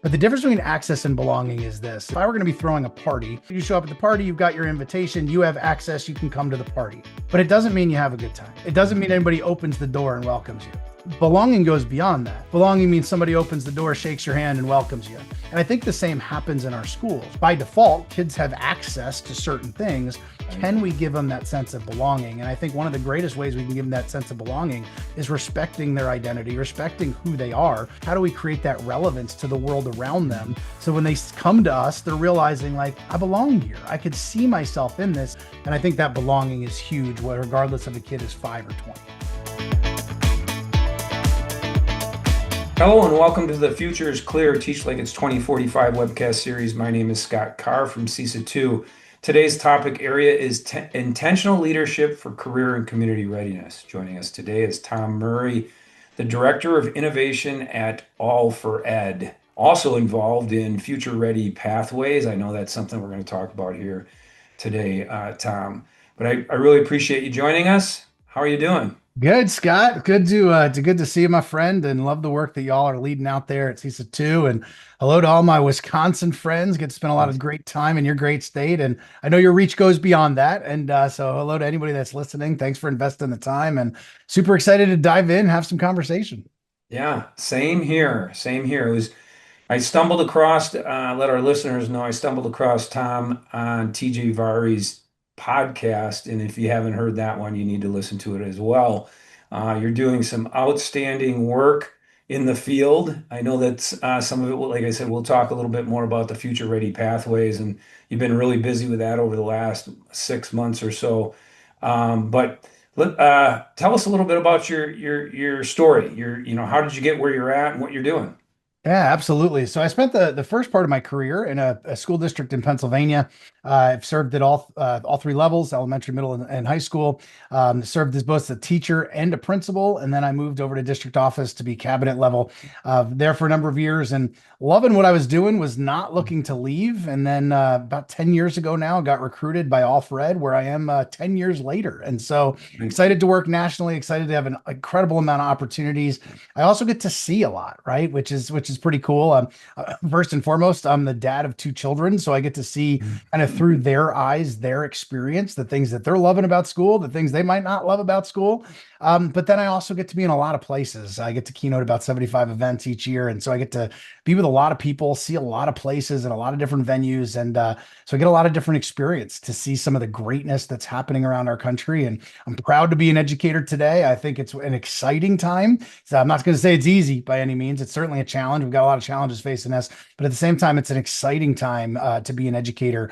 But the difference between access and belonging is this. If I were going to be throwing a party, you show up at the party, you've got your invitation, you have access, you can come to the party. But it doesn't mean you have a good time. It doesn't mean anybody opens the door and welcomes you. Belonging goes beyond that. Belonging means somebody opens the door, shakes your hand, and welcomes you. And I think the same happens in our schools. By default, kids have access to certain things. Can we give them that sense of belonging? And I think one of the greatest ways we can give them that sense of belonging is respecting their identity, respecting who they are. How do we create that relevance to the world around them? So when they come to us, they're realizing, like, I belong here. I could see myself in this. And I think that belonging is huge, regardless of a kid is 5 or 20. Hello and welcome to the Future is Clear, Teach Like It's 2045 webcast series. My name is Scott Carr from CESA 2. Today's topic area is intentional leadership for career and community readiness. Joining us today is Tom Murray, the Director of Innovation at All for Ed, also involved in Future Ready Pathways. I know that's something we're going to talk about here today, Tom. But I really appreciate you joining us. How are you doing? Good, Scott. Good to see you, my friend, and love the work that y'all are leading out there at CESA 2. And hello to all my Wisconsin friends. Get to spend a lot of great time in your great state. And I know your reach goes beyond that. And so hello to anybody that's listening. Thanks for investing the time and super excited to dive in, have some conversation. Yeah, same here. Same here. I stumbled across, let our listeners know, I stumbled across Tom on TJ Vari's podcast. And if you haven't heard that one, you need to listen to it as well. You're doing some outstanding work in the field. I know that some of it, like I said, we'll talk a little bit more about the Future Ready Pathways, and you've been really busy with that over the last 6 months or so. But tell us a little bit about your story. How did you get where you're at and what you're doing? Yeah, absolutely. So I spent the first part of my career in a school district in Pennsylvania. I've served at all three levels, elementary, middle, and high school. Served as both a teacher and a principal, and then I moved over to district office to be cabinet level there for a number of years. And loving what I was doing, was not looking to leave. And then about 10 years ago now, got recruited by All for Ed, where I am 10 years later. And so excited to work nationally, excited to have an incredible amount of opportunities. I also get to see a lot, right? Which is pretty cool. First and foremost, I'm the dad of 2 children, so I get to see kind of through their eyes, their experience, the things that they're loving about school, the things they might not love about school. But then I also get to be in a lot of places. I get to keynote about 75 events each year. And so I get to be with a lot of people, see a lot of places and a lot of different venues. And so I get a lot of different experience to see some of the greatness that's happening around our country. And I'm proud to be an educator today. I think it's an exciting time. So I'm not going to say it's easy by any means. It's certainly a challenge. We've got a lot of challenges facing us, but at the same time, it's an exciting time to be an educator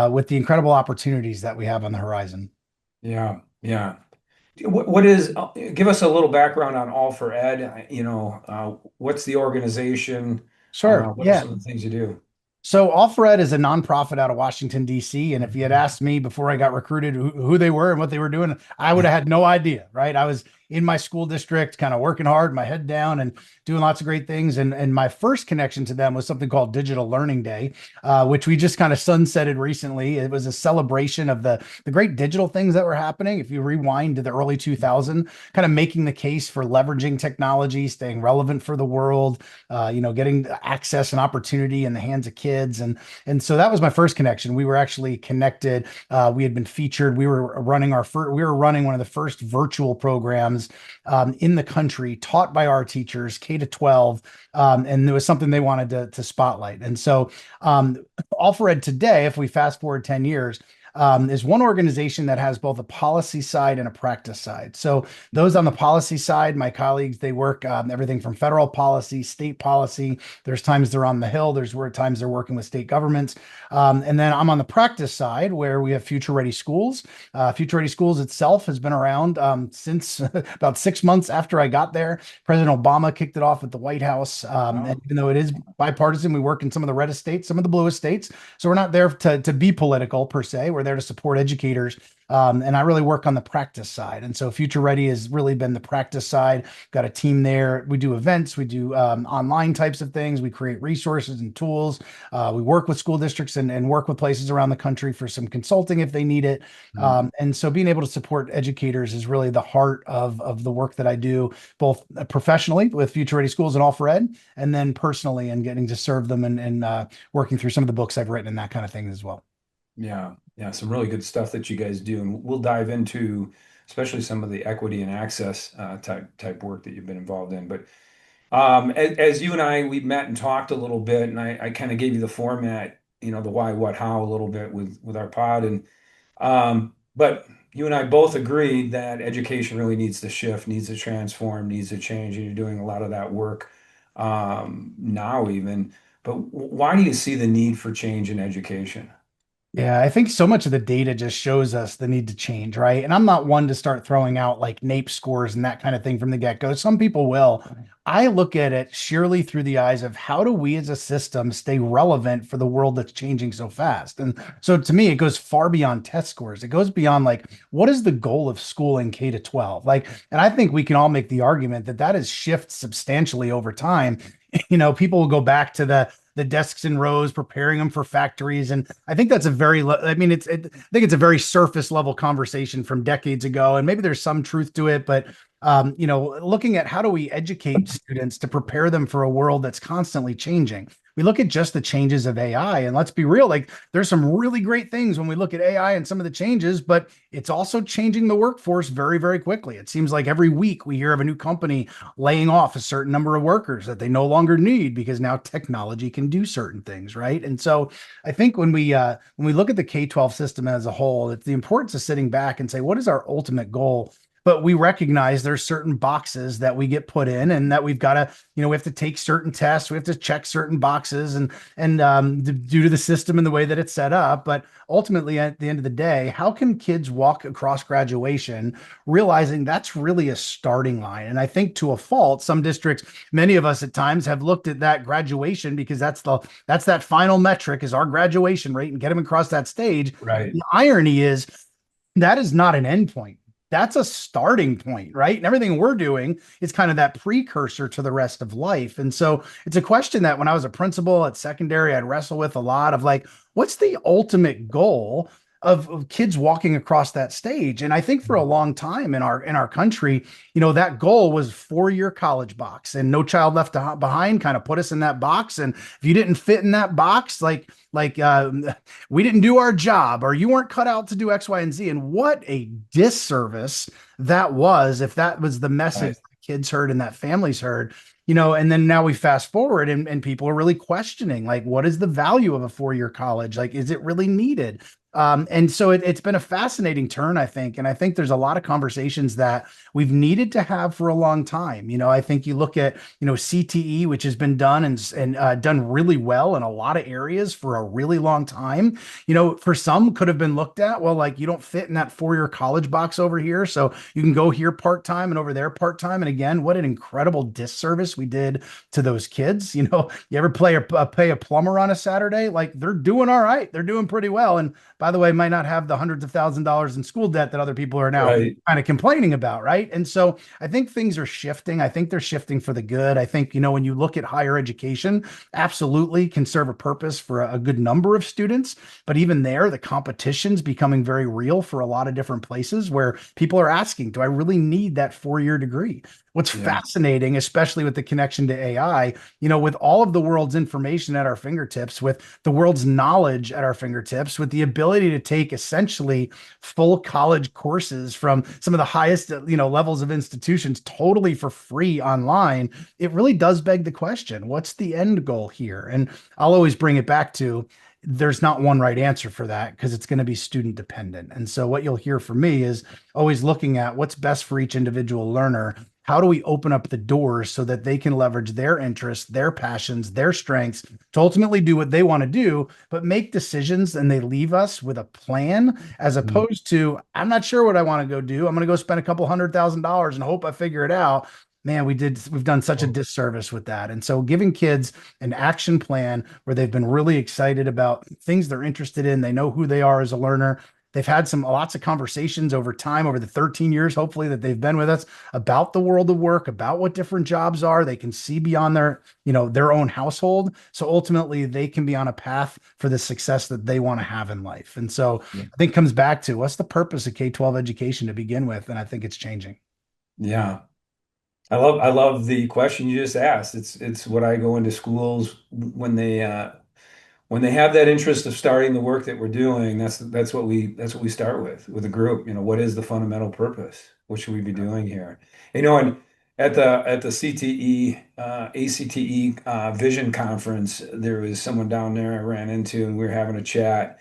with the incredible opportunities that we have on the horizon. Yeah, yeah. What is, give us a little background on All for Ed. What's the organization? Sure. What are Yeah. some of the things you do? So All for Ed is a nonprofit out of Washington, D.C. And if you had asked me before I got recruited who they were and what they were doing, I would have had no idea, right? I was in my school district, kind of working hard, my head down and doing lots of great things. And my first connection to them was something called Digital Learning Day, which we just kind of sunsetted recently. It was a celebration of the great digital things that were happening. If you rewind to the early 2000s, kind of making the case for leveraging technology, staying relevant for the world, getting access and opportunity in the hands of kids. And so that was my first connection. We were actually connected. We had been featured. We were running one of the first virtual programs in the country, taught by our teachers, K to 12, and it was something they wanted to spotlight. And so All for Ed today, if we fast forward 10 years, is one organization that has both a policy side and a practice side. So those on the policy side, my colleagues, they work everything from federal policy, state policy. There's times they're on the Hill. There's times they're working with state governments. And then I'm on the practice side, where we have Future Ready Schools. Future Ready Schools itself has been around since about 6 months after I got there. President Obama kicked it off at the White House. And even though it is bipartisan, we work in some of the reddest states, some of the bluest states. So we're not there to be political per se. We're there to support educators. And I really work on the practice side. And so Future Ready has really been the practice side. Got a team there. We do events, we do online types of things, we create resources and tools. We work with school districts and work with places around the country for some consulting if they need it. Mm. And so being able to support educators is really the heart of the work that I do, both professionally with Future Ready Schools and All for Ed, and then personally and getting to serve them and working through some of the books I've written and that kind of thing as well. Yeah, yeah, some really good stuff that you guys do, and we'll dive into especially some of the equity and access type work that you've been involved in. But as you and we met and talked a little bit, and I kind of gave you the format, the why, what, how a little bit with our pod, and but you and I both agreed that education really needs to shift, needs to transform, needs to change, and you're doing a lot of that work now even. But why do you see the need for change in education? Yeah, I think so much of the data just shows us the need to change, right? And I'm not one to start throwing out like NAEP scores and that kind of thing from the get-go. Some people will. I look at it sheerly through the eyes of how do we as a system stay relevant for the world that's changing so fast? And so to me, it goes far beyond test scores. It goes beyond like, what is the goal of schooling K to 12? Like, and I think we can all make the argument that that has shifted substantially over time. People will go back to the desks in rows, preparing them for factories. And I think that's a very, I mean, I think it's a very surface level conversation from decades ago. And maybe there's some truth to it, but looking at how do we educate students to prepare them for a world that's constantly changing. We look at just the changes of AI, and let's be real, like there's some really great things when we look at AI and some of the changes, but it's also changing the workforce very, very quickly. It seems like every week we hear of a new company laying off a certain number of workers that they no longer need because now technology can do certain things, right? And so I think when we look at the K-12 system as a whole, it's the importance of sitting back and say, what is our ultimate goal? But we recognize there's certain boxes that we get put in and that we've got to, we have to take certain tests, we have to check certain boxes and due to the system and the way that it's set up. But ultimately, at the end of the day, how can kids walk across graduation realizing that's really a starting line? And I think to a fault, some districts, many of us at times have looked at that graduation because that's that final metric is our graduation rate and get them across that stage. Right. The irony is that is not an endpoint. That's a starting point, right? And everything we're doing is kind of that precursor to the rest of life. And so it's a question that when I was a principal at secondary, I'd wrestle with a lot of like, what's the ultimate goal of kids walking across that stage? And I think for a long time in our country, that goal was 4-year college box and No Child Left Behind kind of put us in that box. And if you didn't fit in that box, like we didn't do our job or you weren't cut out to do X, Y, and Z. And what a disservice that was if that was the message Right. that kids heard and that families heard. And then now we fast forward and people are really questioning, like, what is the value of a 4-year college? Like, is it really needed? And so it's been a fascinating turn, I think. And I think there's a lot of conversations that we've needed to have for a long time. I think you look at, CTE, which has been done and done really well in a lot of areas for a really long time. For some could have been looked at, well, like you don't fit in that 4-year college box over here. So you can go here part-time and over there part-time. And again, what an incredible disservice we did to those kids. You ever pay a plumber on a Saturday? Like they're doing all right. They're doing pretty well. And by the way, might not have the hundreds of $1,000s in school debt that other people are now Right. kind of complaining about, right? And so I think things are shifting. I think they're shifting for the good. I think, when you look at higher education, absolutely can serve a purpose for a good number of students. But even there, the competition's becoming very real for a lot of different places where people are asking, do I really need that 4-year degree? What's Yeah. fascinating, especially with the connection to AI, with all of the world's information at our fingertips, with the world's knowledge at our fingertips, with the ability to take essentially full college courses from some of the highest, levels of institutions totally for free online, it really does beg the question, what's the end goal here? And I'll always bring it back to there's not one right answer for that because it's going to be student dependent. And so what you'll hear from me is always looking at what's best for each individual learner. How do we open up the doors so that they can leverage their interests, their passions, their strengths to ultimately do what they want to do, but make decisions and they leave us with a plan as Mhm. opposed to, I'm not sure what I want to go do. I'm going to go spend a couple $100,000 and hope I figure it out. Man, we've done such a Well, disservice with that. And so giving kids an action plan where they've been really excited about things they're interested in, they know who they are as a learner, They've had some lots of conversations over time, over the 13 years, hopefully, that they've been with us about the world of work, about what different jobs are. They can see beyond their own household. So ultimately they can be on a path for the success that they want to have in life. And so I think it comes back to what's the purpose of K-12 education to begin with? And I think it's changing. Yeah. I love the question you just asked. It's what I go into schools when they have that interest of starting the work that we're doing. That's what we start with a group. What is the fundamental purpose? What should we be doing here? And at the CTE ACTE Vision Conference, there was someone down there I ran into, and we were having a chat.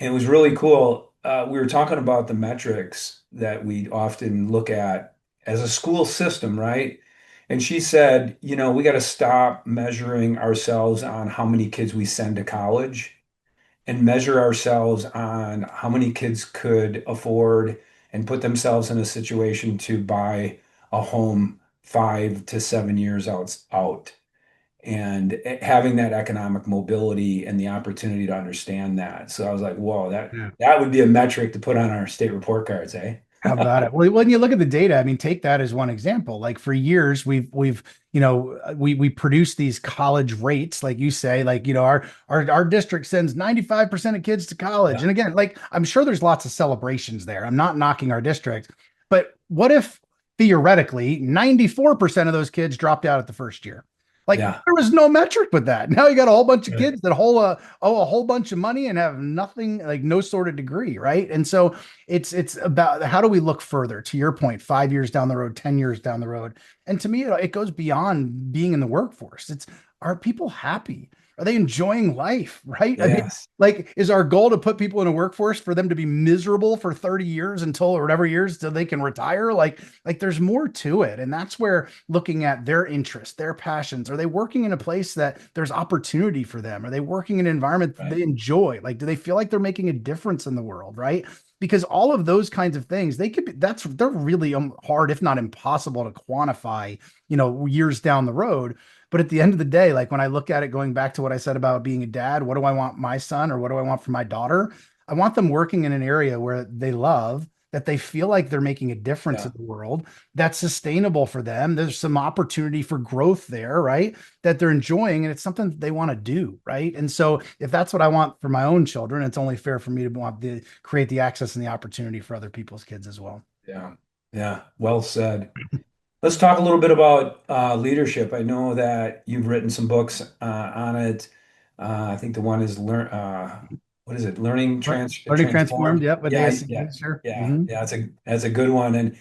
And it was really cool. We were talking about the metrics that we often look at as a school system, right? And she said, we got to stop measuring ourselves on how many kids we send to college and measure ourselves on how many kids could afford and put themselves in a situation to buy a home 5 to 7 years out, and having that economic mobility and the opportunity to understand that. So I was like, whoa, that Yeah. that would be a metric to put on our state report cards, eh? How about it? Well, when you look at the data, I mean, take that as one example. Like for years, we produce these college rates, like you say, like, our district sends 95% of kids to college. Yeah. And again, like I'm sure there's lots of celebrations there. I'm not knocking our district, but what if theoretically 94% of those kids dropped out at the first year? Like Yeah. there was no metric with that. Now you got a whole bunch of Right. kids that owe a whole bunch of money and have nothing, like no sort of degree, right? And so it's about how do we look further, to your point, 5 years down the road, 10 years down the road. And to me, it goes beyond being in the workforce. It's, are people happy? Are they enjoying life? Right? I mean, Yes. like, is our goal to put people in a workforce for them to be miserable for 30 years until, or whatever years, till they can retire? Like there's more to it. And that's where looking at their interests, their passions, are they working in a place that there's opportunity for them? Are they working in an environment that Right. they enjoy? Like, do they feel like they're making a difference in the world? Right? Because all of those kinds of things, they could be, they're really hard, if not impossible to quantify, years down the road. But at the end of the day, like when I look at it, going back to what I said about being a dad, what do I want my son, or what do I want for my daughter? I want them working in an area where they love, that they feel like they're making a difference in Yeah. the world, that's sustainable for them. There's some opportunity for growth there, right? That they're enjoying, and it's something that they want to do, right? And so if that's what I want for my own children, it's only fair for me to want to create the access and the opportunity for other people's kids as well. Yeah. Yeah. Well said. Let's talk a little bit about leadership. I know that you've written some books on it. I think the one is what is it? Learning transformed, Transformed. yep, with Yeah, ASCD, yeah, sure. yeah, yeah. That's a good one. And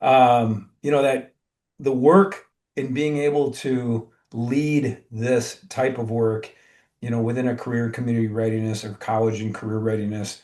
that the work in being able to lead this type of work, within a career and community readiness or college and career readiness.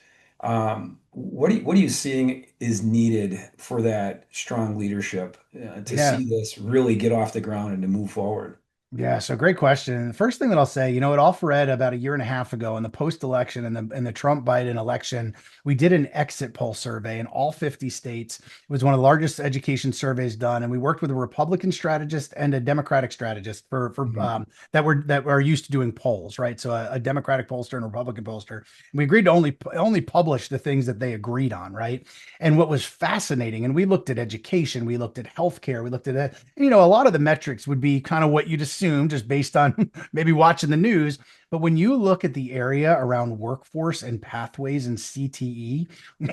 What are you seeing is needed for that strong leadership to Yeah. see this really get off the ground and to move forward? Yeah, so great question. The first thing that I'll say, it all read about a year and a half ago in the post-election and the Trump Biden election, we did an exit poll survey in all 50 states. It was one of the largest education surveys done, and we worked with a Republican strategist and a Democratic strategist Mhm. that were used to doing polls, right? So a Democratic pollster and a Republican pollster. And we agreed to only publish the things that they agreed on, right? And what was fascinating, and we looked at education, we looked at healthcare, we looked at a lot of the metrics would be kind of what you'd assume just based on maybe watching the news. But when you look at the area around workforce and pathways and CTE,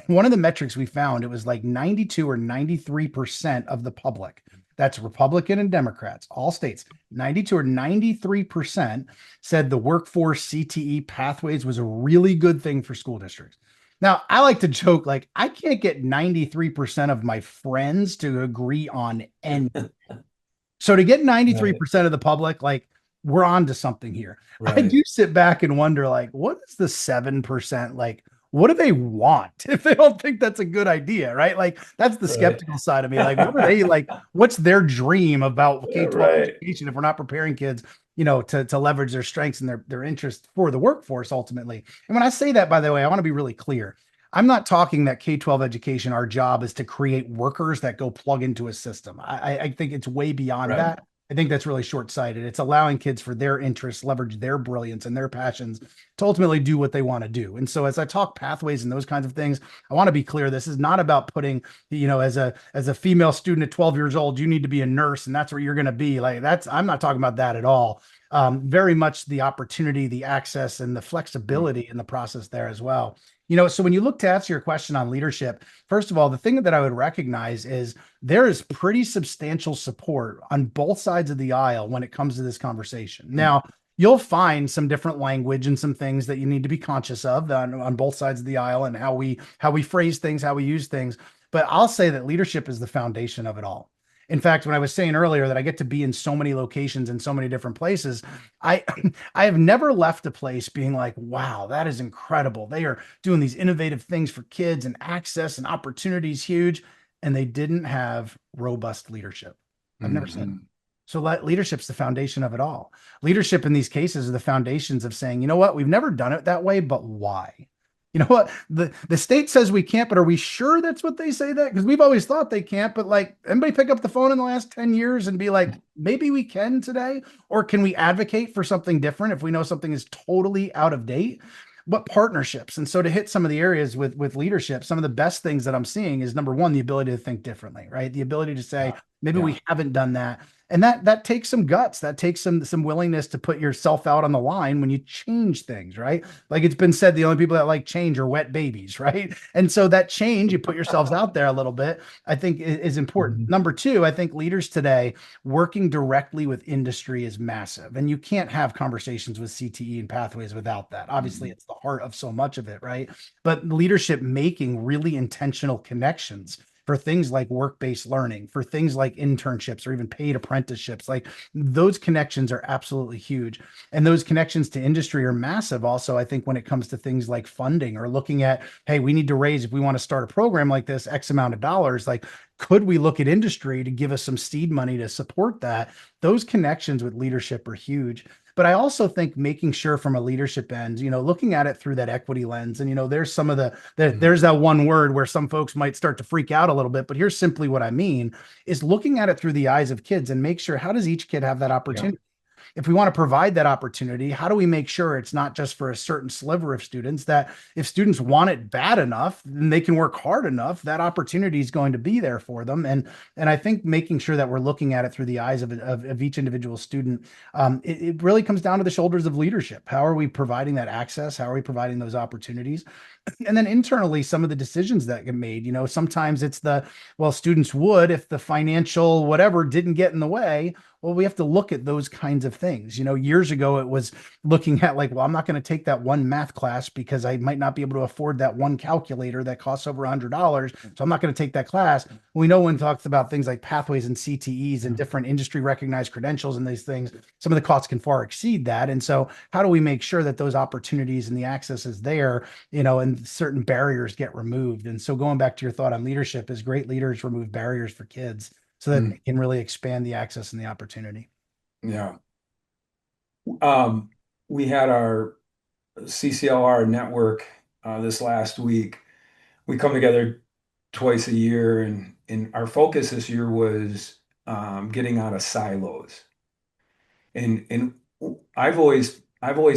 one of the metrics we found, it was like 92 or 93% of the public. That's Republican and Democrats, all states, 92 or 93% said the workforce CTE pathways was a really good thing for school districts. Now, I like to joke, like, I can't get 93% of my friends to agree on anything. So to get Right, 93% of the public, like, we're on to something here. I right, do sit back and wonder, like, what is the 7%? Like, what do they want if they don't think that's a good idea, right? Like, that's the right. skeptical side of me. Like, what are they like? What's their dream about Yeah, K-12 right, education if we're not preparing kids, to leverage their strengths and their interests for the workforce ultimately? And when I say that, by the way, I want to be really clear. I'm not talking that K-12 education, our job is to create workers that go plug into a system. I think it's way beyond right. that. I think that's really short-sighted. It's allowing kids for their interests, leverage their brilliance and their passions to ultimately do what they want to do. And so as I talk pathways and those kinds of things, I want to be clear, this is not about putting, as a female student at 12 years old, you need to be a nurse and that's what you're going to be. Like that's I'm not talking about that at all. Very much the opportunity, the access, and the flexibility in the process there as well. So when you look to answer your question on leadership, first of all, the thing that I would recognize is there is pretty substantial support on both sides of the aisle when it comes to this conversation. Now, you'll find some different language and some things that you need to be conscious of on both sides of the aisle and how we phrase things, how we use things. But I'll say that leadership is the foundation of it all. In fact, when I was saying earlier that I get to be in so many locations in so many different places, I I have never left a place being like, wow, that is incredible. They are doing these innovative things for kids and access and opportunities huge, and they didn't have robust leadership. I've never said. Mhm. So leadership's the foundation of it all. Leadership in these cases are the foundations of saying, you know what, we've never done it that way, but why? You know what? The state says we can't, but are we sure that's what they say that? Because we've always thought they can't, but like anybody pick up the phone in the last 10 years and be like, maybe we can today? Or can we advocate for something different if we know something is totally out of date? What partnerships? And so to hit some of the areas with leadership, some of the best things that I'm seeing is number one, the ability to think differently, right? The ability to say, Yeah. maybe Yeah. we haven't done that. And that takes some guts. That takes some willingness to put yourself out on the line when you change things, right? Like it's been said, the only people that like change are wet babies, right? And so that change, you put yourselves out there a little bit, I think is important. Mhm. Number two, I think leaders today working directly with industry is massive. And you can't have conversations with CTE and pathways without that. Obviously, Mhm. it's the heart of so much of it, right? But leadership making really intentional connections for things like work-based learning, for things like internships or even paid apprenticeships. Like those connections are absolutely huge. And those connections to industry are massive also, I think, when it comes to things like funding or looking at, hey, we need to raise, if we want to start a program like this, X amount of dollars, like could we look at industry to give us some seed money to support that? Those connections with leadership are huge. But I also think making sure from a leadership end, looking at it through that equity lens. And, there's some of Mhm. there's that one word where some folks might start to freak out a little bit. But here's simply what I mean is looking at it through the eyes of kids and make sure, how does each kid have that Yeah. opportunity? If we want to provide that opportunity, how do we make sure it's not just for a certain sliver of students, that if students want it bad enough and they can work hard enough, that opportunity is going to be there for them. And I think making sure that we're looking at it through the eyes of each individual student, it really comes down to the shoulders of leadership. How are we providing that access? How are we providing those opportunities? And then internally, some of the decisions that get made, sometimes it's well, students would if the financial whatever didn't get in the way. Well, we have to look at those kinds of things. Years ago, it was looking at like, well, I'm not going to take that one math class because I might not be able to afford that one calculator that costs over $100. So I'm not going to take that class. We know when talks about things like pathways and CTEs and Yeah. different industry recognized credentials and these things, some of the costs can far exceed that. And so how do we make sure that those opportunities and the access is there, and certain barriers get removed? And so going back to your thought on leadership, is great leaders remove barriers for kids so that they Mm. can really expand the access and the opportunity. Yeah. Um, we had our CCLR network this last week. We come together twice a year, and our focus this year was getting out of silos. And I've always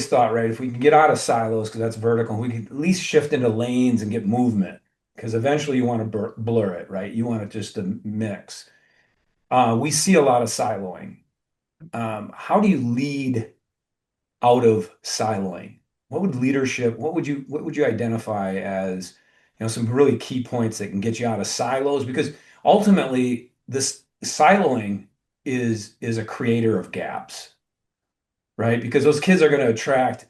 thought, right, if we can get out of silos, because that's vertical, we can at least shift into lanes and get movement. Because eventually you want to blur it, right? You want it just to mix. We see a lot of siloing. How do you lead out of siloing? What would you identify as, some really key points that can get you out of silos? Because ultimately, this siloing is a creator of gaps, right? Because those kids are going to attract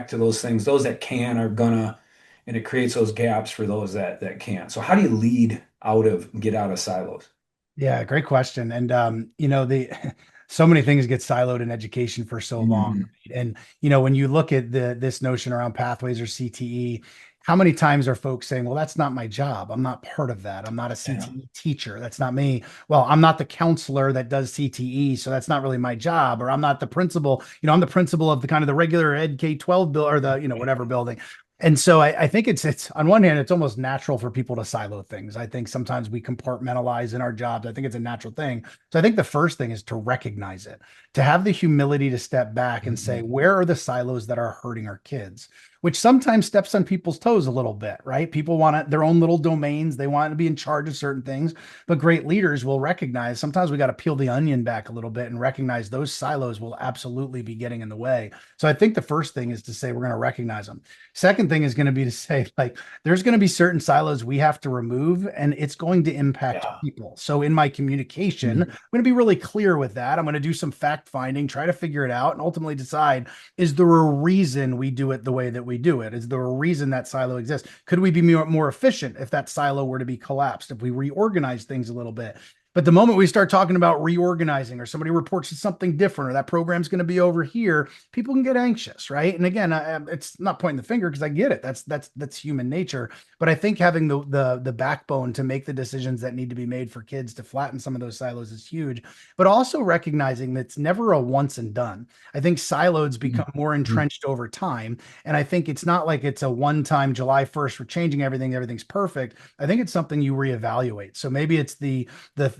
to those things. Those that can are gonna, and it creates those gaps for those that can't. So how do you lead out of get out of silos? Yeah, great question. And the so many things get siloed in education for so long. Mhm. Right? And when you look at this notion around pathways or CTE, how many times are folks saying, well, that's not my job. I'm not part of that. I'm not a Yeah. CTE teacher. That's not me. Well, I'm not the counselor that does CTE, so that's not really my job. Or I'm not the principal. I'm the principal of the kind of the regular Ed K-12 bill or the, whatever building. And so I think it's on one hand, it's almost natural for people to silo things. I think sometimes we compartmentalize in our jobs. I think it's a natural thing. So I think the first thing is to recognize it, to have the humility to step back and say, Mhm. where are the silos that are hurting our kids? Which sometimes steps on people's toes a little bit, right? People want their own little domains. They want to be in charge of certain things, but great leaders will recognize sometimes we got to peel the onion back a little bit and recognize those silos will absolutely be getting in the way. So I think the first thing is to say we're going to recognize them. Second thing is going to be to say, like, there's going to be certain silos we have to remove, and it's going to impact Yeah. people. So, in my communication, I'm Mhm. going to be really clear with that. I'm going to do some fact finding, try to figure it out, and ultimately decide, is there a reason we do it the way that we do it? Is there a reason that silo exists? Could we be more efficient if that silo were to be collapsed, if we reorganize things a little bit? But the moment we start talking about reorganizing, or somebody reports something different, or that program's going to be over here, people can get anxious, right? And again, it's not pointing the finger because I get it. That's human nature. But I think having the backbone to make the decisions that need to be made for kids to flatten some of those silos is huge. But also recognizing that it's never a once and done. I think silos become more Mhm. entrenched over time, and I think it's not like it's a one-time July 1st, we're changing everything, everything's perfect. I think it's something you reevaluate. So maybe it's the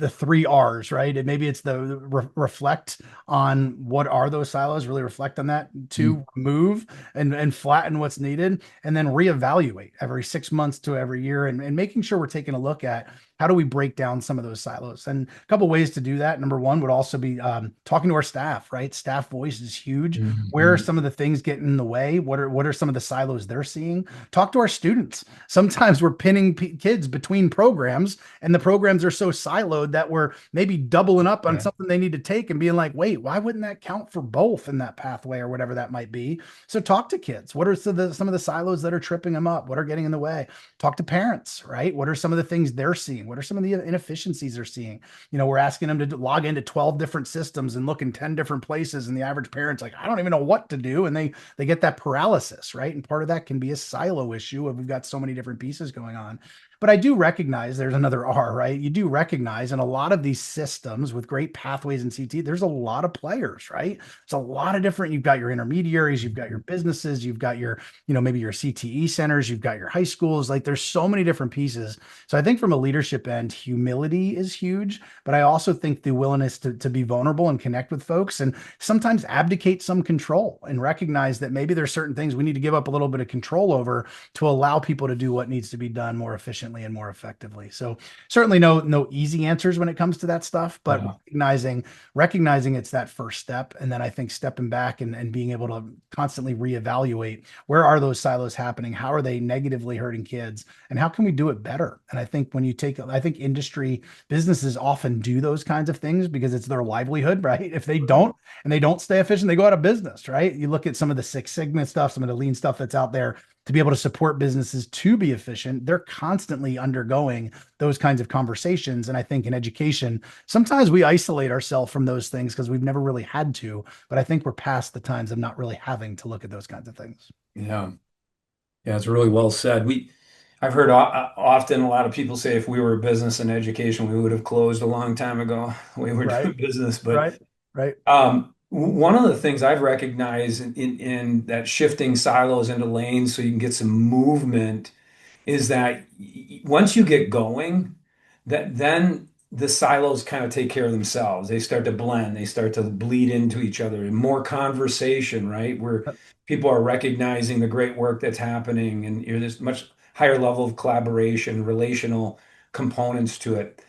three R's, right? And maybe it's the reflect on what are those silos, really reflect on that, Mhm. to move and flatten what's needed, and then reevaluate every 6 months to every year, and making sure we're taking a look at how do we break down some of those silos. And a couple ways to do that. Number one would also be talking to our staff, right? Staff voice is huge. Where are Mhm. some of the things getting in the way? What are some of the silos they're seeing? Talk to our students. Sometimes we're pinning kids between programs, and the programs are so siloed that we're maybe doubling up on Yeah. something they need to take and being like, wait, why wouldn't that count for both in that pathway or whatever that might be? So talk to kids. What are some of the silos that are tripping them up? What are getting in the way? Talk to parents, right? What are some of the things they're seeing? What are some of the inefficiencies they're seeing? We're asking them to log into 12 different systems and look in 10 different places. And the average parent's like, I don't even know what to do. And they get that paralysis, right? And part of that can be a silo issue of we've got so many different pieces going on. But I do recognize there's another R, right? You do recognize in a lot of these systems with great pathways in CT, there's a lot of players, right? It's a lot of different, you've got your intermediaries, you've got your businesses, you've got your, maybe your CTE centers, you've got your high schools. Like there's so many different pieces. So I think from a leadership end, humility is huge, but I also think the willingness to be vulnerable and connect with folks and sometimes abdicate some control and recognize that maybe there's certain things we need to give up a little bit of control over to allow people to do what needs to be done more efficiently and more effectively. So certainly no easy answers when it comes to that stuff, but Yeah. recognizing it's that first step. And then I think stepping back and being able to constantly reevaluate where are those silos happening? How are they negatively hurting kids? And how can we do it better? And I think I think industry businesses often do those kinds of things because it's their livelihood, right? If they don't and they don't stay efficient, they go out of business, right? You look at some of the Six Sigma stuff, some of the lean stuff that's out there to be able to support businesses to be efficient. They're constantly undergoing those kinds of conversations. And I think in education, sometimes we isolate ourselves from those things because we've never really had to. But I think we're past the times of not really having to look at those kinds of things. Yeah. Yeah, it's really well said. I've heard often a lot of people say if we were a business and education, we would have closed a long time ago. We were Right. doing business, but Right. Right. one of the things I've recognized in that shifting silos into lanes so you can get some movement is that once you get going, that then the silos kind of take care of themselves. They start to blend, they start to bleed into each other, and more conversation, right? Where people are recognizing the great work that's happening, and there's much higher level of collaboration, relational components to it.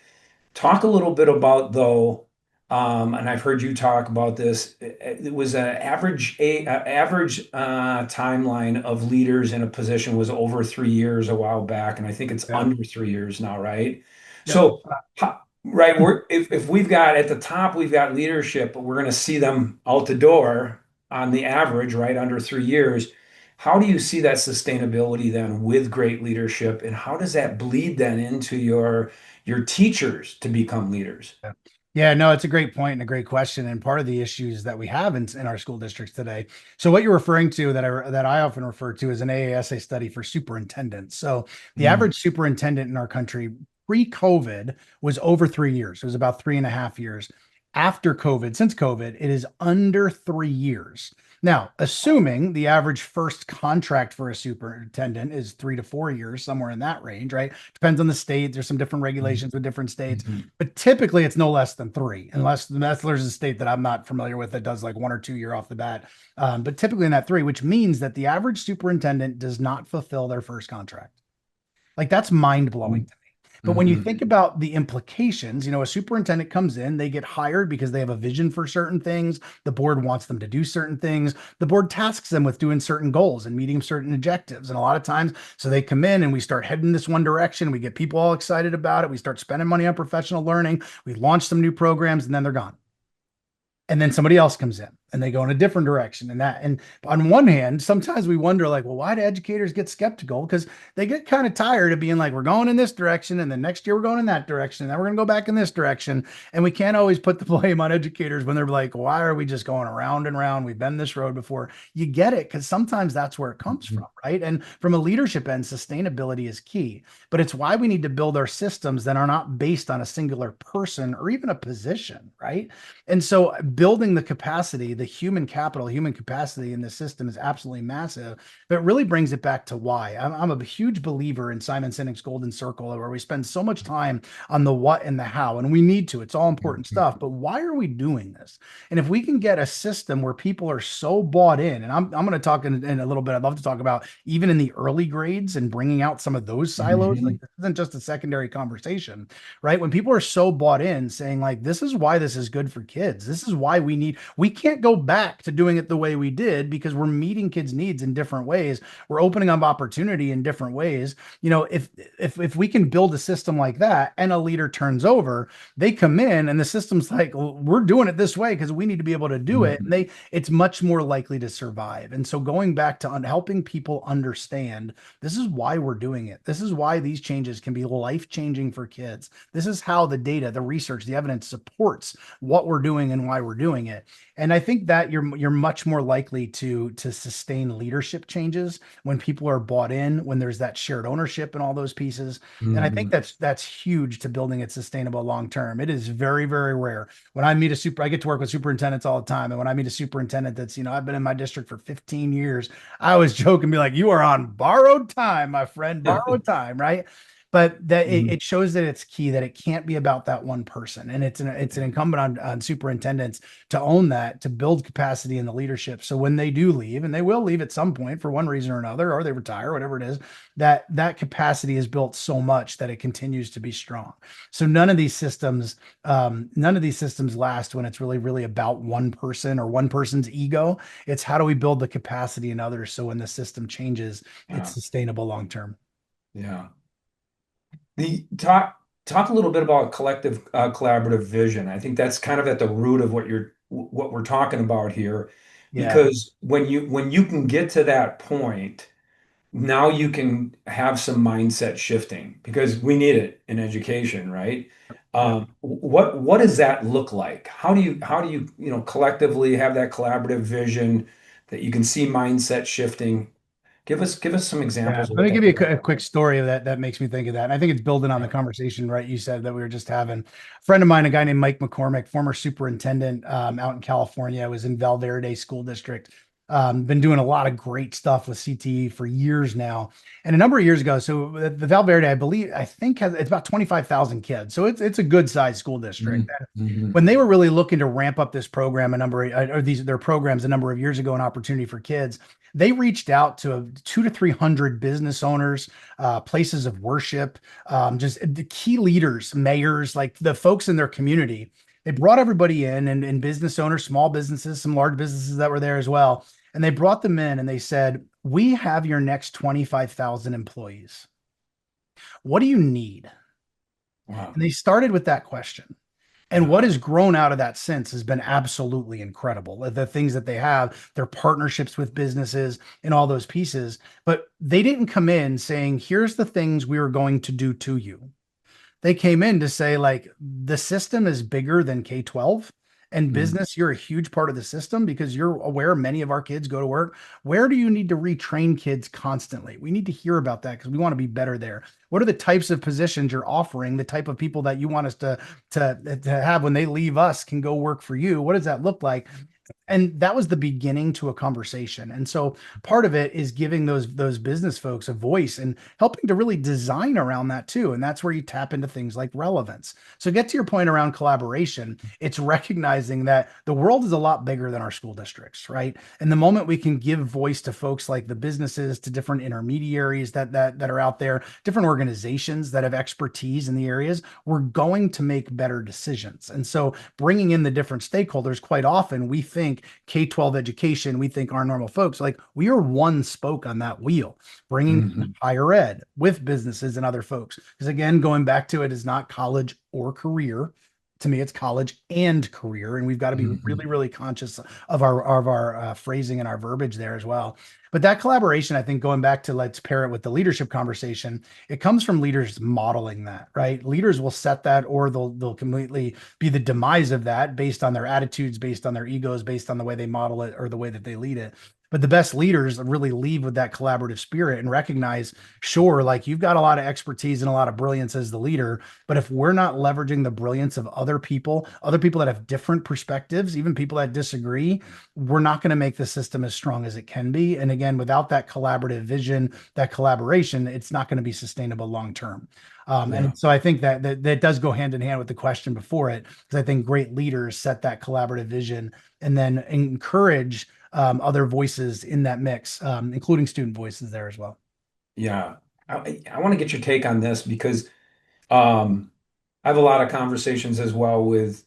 Talk a little bit about though, and I've heard you talk about this. It was an average timeline of leaders in a position was over 3 years a while back, and I think it's Yeah. under 3 years now, right? Yep. So, right, if we've got at the top, we've got leadership, but we're going to see them out the door on the average, right, under 3 years. How do you see that sustainability then with great leadership, and how does that bleed then into your teachers to become leaders? Yeah. Yeah, no, it's a great point and a great question, and part of the issues that we have in our school districts today. So, what you're referring to that I often refer to is an AASA study for superintendents. So, the Mm. average superintendent in our country pre-COVID was over 3 years. It was about 3.5 years. After COVID, since COVID, it is under 3 years. Now, assuming the average first contract for a superintendent is 3 to 4 years, somewhere in that range, right? Depends on the state. There's some different regulations with different states, Mhm. but typically it's no less than three, unless there's a state that I'm not familiar with that does like 1 or 2 year off the bat. But typically in that three, which means that the average superintendent does not fulfill their first contract. Like that's mind blowing to me. But when you Mhm. think about the implications, a superintendent comes in, they get hired because they have a vision for certain things. The board wants them to do certain things. The board tasks them with doing certain goals and meeting certain objectives. And a lot of times, so they come in and we start heading this one direction. We get people all excited about it. We start spending money on professional learning. We launch some new programs and then they're gone, and then somebody else comes in and they go in a different direction. And on one hand, sometimes we wonder, like, well, why do educators get skeptical? Because they get kind of tired of being like, we're going in this direction, and then next year we're going in that direction, and then we're going to go back in this direction. And we can't always put the blame on educators when they're like, why are we just going around and around? We've been this road before. You get it, because sometimes that's where it comes from, Mhm. right? And from a leadership end, sustainability is key. But it's why we need to build our systems that are not based on a singular person or even a position, right? And so building the capacity, the human capital, human capacity in the system is absolutely massive. But it really brings it back to why. I'm a huge believer in Simon Sinek's Golden Circle, where we spend so much time on the what and the how, and we need to. It's all important stuff. But why are we doing this? And if we can get a system where people are so bought in, and I'm going to talk in a little bit, I'd love to talk about even in the early grades and bringing out some of those silos. Like Mhm. this isn't just a secondary conversation, right? When people are so bought in saying like, this is why this is good for kids. This is why we can't go back to doing it the way we did because we're meeting kids' needs in different ways. We're opening up opportunity in different ways. If we can build a system like that and a leader turns over, they come in and the system's like, well, we're doing it this way because we need to be able to do it. And Mhm. it's much more likely to survive. And so going back to helping people understand this is why we're doing it. This is why these changes can be life changing for kids. This is how the data, the research, the evidence supports what we're doing and why we're doing it. And I think that you're much more likely to sustain leadership changes when people are bought in, when there's that shared ownership and all those pieces. And I think Mhm. that's huge to building it sustainable long term. It is very, very rare. I get to work with superintendents all the time. And when I meet a superintendent that's, I've been in my district for 15 years, I always joke and be like, you are on borrowed time, my friend, borrowed time, right? But that it Mhm. shows that it's key that it can't be about that one person, and it's an incumbent on superintendents to own that, to build capacity in the leadership. So when they do leave, and they will leave at some point for one reason or another, or they retire, whatever it is, that capacity is built so much that it continues to be strong. So none of these systems last when it's really, really about one person or one person's ego. It's how do we build the capacity in others so when the system changes, it's Yeah. sustainable long term. Yeah. The talk a little bit about collective collaborative vision. I think that's kind of at the root of what we're talking about here, Yeah. because when you can get to that point, now you can have some mindset shifting because we need it in education, right? Yeah. What does that look like? How do you collectively have that collaborative vision that you can see mindset shifting? Give us some Yeah, examples of let what me that give you could look a quick story of that makes me think of that. And I think it's building on the like. conversation, right? You said that we were just having. A friend of mine, a guy named Mike McCormick, former superintendent out in California, was in Val Verde School District. Been doing a lot of great stuff with CTE for years now. And a number of years ago, so the Val Verde, I think it's about 25,000 kids. So it's a good sized school district. Mhm. When they were really looking to ramp up this program or these their programs a number of years ago, an opportunity for kids, they reached out to 200 to 300 business owners, places of worship, just the key leaders, mayors, like the folks in their community. They brought everybody in, and business owners, small businesses, some large businesses that were there as well. And they brought them in and they said, we have your next 25,000 employees. What do you need? Wow. And they started with that question. And Yeah. what has grown out of that since has been absolutely incredible. The things that they have, their partnerships with businesses and all those pieces. But they didn't come in saying, here's the things we are going to do to you. They came in to say, like, the system is bigger than K-12 and Mm. business. You're a huge part of the system because you're aware many of our kids go to work. Where do you need to retrain kids constantly? We need to hear about that because we want to be better there. What are the types of positions you're offering? The type of people that you want us to have when they leave us can go work for you. What does that look like? And that was the beginning to a conversation. And so part of it is giving those business folks a voice and helping to really design around that too. And that's where you tap into things like relevance. So get to your point around collaboration, it's recognizing that the world is a lot bigger than our school districts, right? And the moment we can give voice to folks like the businesses, to different intermediaries that are out there, different organizations that have expertise in the areas, we're going to make better decisions. And so bringing in the different stakeholders, quite often we think K-12 education, we think our normal folks, like we are one spoke on that wheel, bringing Hmm. higher ed with businesses and other folks. Because again, going back to it is not college or career. To me, it's college and career, and we've got to be Hmm. really, really conscious of our phrasing and our verbiage there as well. But that collaboration, I think, going back to let's pair it with the leadership conversation, it comes from leaders modeling that, right? Leaders will set that, or they'll completely be the demise of that based on their attitudes, based on their egos, based on the way they model it or the way that they lead it. But the best leaders really leave with that collaborative spirit and recognize, sure, like you've got a lot of expertise and a lot of brilliance as the leader, but if we're not leveraging the brilliance of other people that have different perspectives, even people that disagree, we're not going to make the system as strong as it can be. And again, without that collaborative vision, that collaboration, it's not going to be sustainable long term. Yeah. And so I think that does go hand in hand with the question before it, because I think great leaders set that collaborative vision and then encourage other voices in that mix, including student voices there as well. Yeah. I want to get your take on this because um, I have a lot of conversations as well with